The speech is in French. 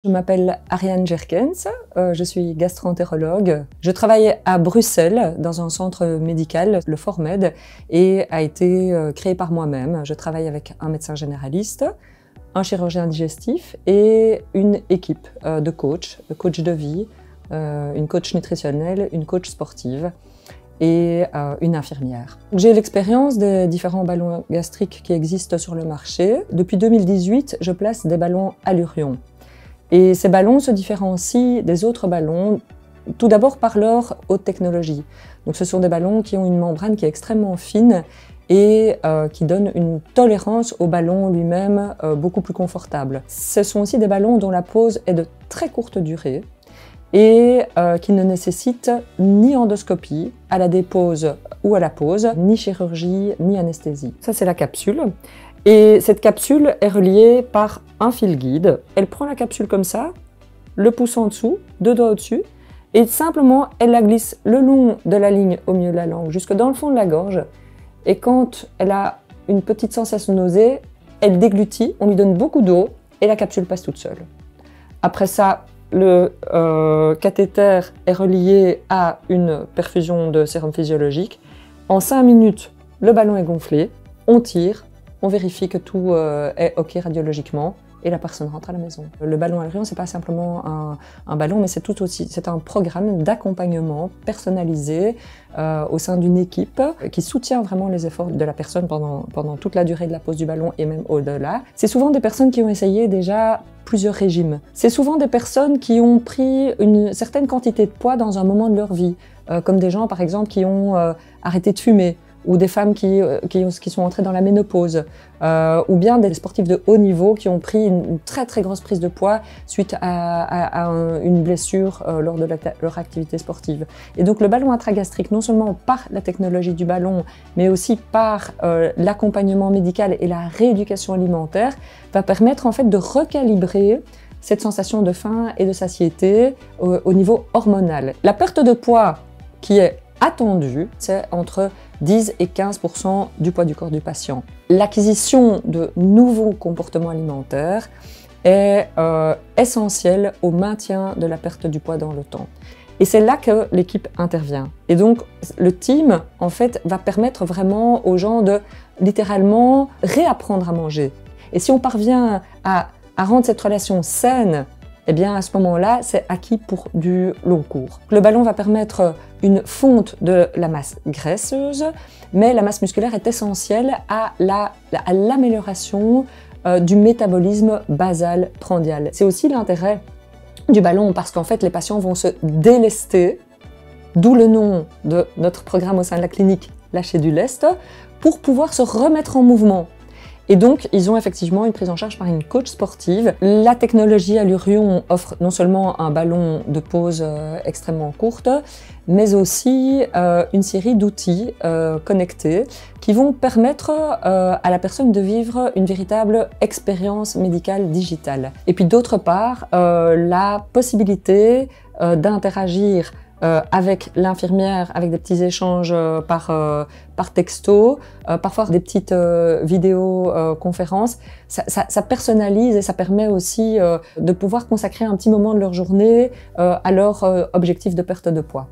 Je m'appelle Ariane Jerkens, je suis gastro-entérologue. Je travaille à Bruxelles dans un centre médical, le ForMed, et a été créé par moi-même. Je travaille avec un médecin généraliste, un chirurgien digestif et une équipe de coach de vie, une coach nutritionnelle, une coach sportive et une infirmière. J'ai l'expérience des différents ballons gastriques qui existent sur le marché. Depuis 2018, je place des ballons Allurion. Et ces ballons se différencient des autres ballons, tout d'abord par leur haute technologie. Donc ce sont des ballons qui ont une membrane qui est extrêmement fine et qui donne une tolérance au ballon lui-même beaucoup plus confortable. Ce sont aussi des ballons dont la pose est de très courte durée et qui ne nécessitent ni endoscopie à la dépose ou à la pose, ni chirurgie, ni anesthésie. Ça, c'est la capsule. Et cette capsule est reliée par un fil guide. Elle prend la capsule comme ça, le pouce en dessous, deux doigts au-dessus, et simplement elle la glisse le long de la ligne au milieu de la langue, jusque dans le fond de la gorge. Et quand elle a une petite sensation de nausée, elle déglutit, on lui donne beaucoup d'eau et la capsule passe toute seule. Après ça, le cathéter est relié à une perfusion de sérum physiologique. En 5 minutes, le ballon est gonflé, on tire, on vérifie que tout est OK radiologiquement et la personne rentre à la maison. Le ballon Allurion, c'est pas simplement un ballon, mais c'est un programme d'accompagnement personnalisé au sein d'une équipe qui soutient vraiment les efforts de la personne pendant toute la durée de la pose du ballon et même au-delà. C'est souvent des personnes qui ont essayé déjà plusieurs régimes. C'est souvent des personnes qui ont pris une certaine quantité de poids dans un moment de leur vie, comme des gens par exemple qui ont arrêté de fumer, ou des femmes qui sont entrées dans la ménopause, ou bien des sportifs de haut niveau qui ont pris une très très grosse prise de poids suite à une blessure lors de leur activité sportive. Et donc le ballon intragastrique, non seulement par la technologie du ballon, mais aussi par l'accompagnement médical et la rééducation alimentaire, va permettre en fait de recalibrer cette sensation de faim et de satiété au niveau hormonal. La perte de poids qui est attendue, c'est entre 10 et 15% du poids du corps du patient. L'acquisition de nouveaux comportements alimentaires est essentielle au maintien de la perte du poids dans le temps. Et c'est là que l'équipe intervient. Et donc, le team, en fait, va permettre vraiment aux gens de littéralement réapprendre à manger. Et si on parvient à rendre cette relation saine, eh bien à ce moment-là, c'est acquis pour du long cours. Le ballon va permettre une fonte de la masse graisseuse, mais la masse musculaire est essentielle à l'amélioration du métabolisme basal prandial. C'est aussi l'intérêt du ballon parce qu'en fait, les patients vont se délester, d'où le nom de notre programme au sein de la clinique, lâcher du lest, pour pouvoir se remettre en mouvement. Et donc, ils ont effectivement une prise en charge par une coach sportive. La technologie Allurion offre non seulement un ballon de pose extrêmement courte, mais aussi une série d'outils connectés qui vont permettre à la personne de vivre une véritable expérience médicale digitale. Et puis d'autre part, la possibilité d'interagir avec l'infirmière, avec des petits échanges par texto, parfois des petites vidéoconférences. Ça personnalise et ça permet aussi de pouvoir consacrer un petit moment de leur journée à leur objectif de perte de poids.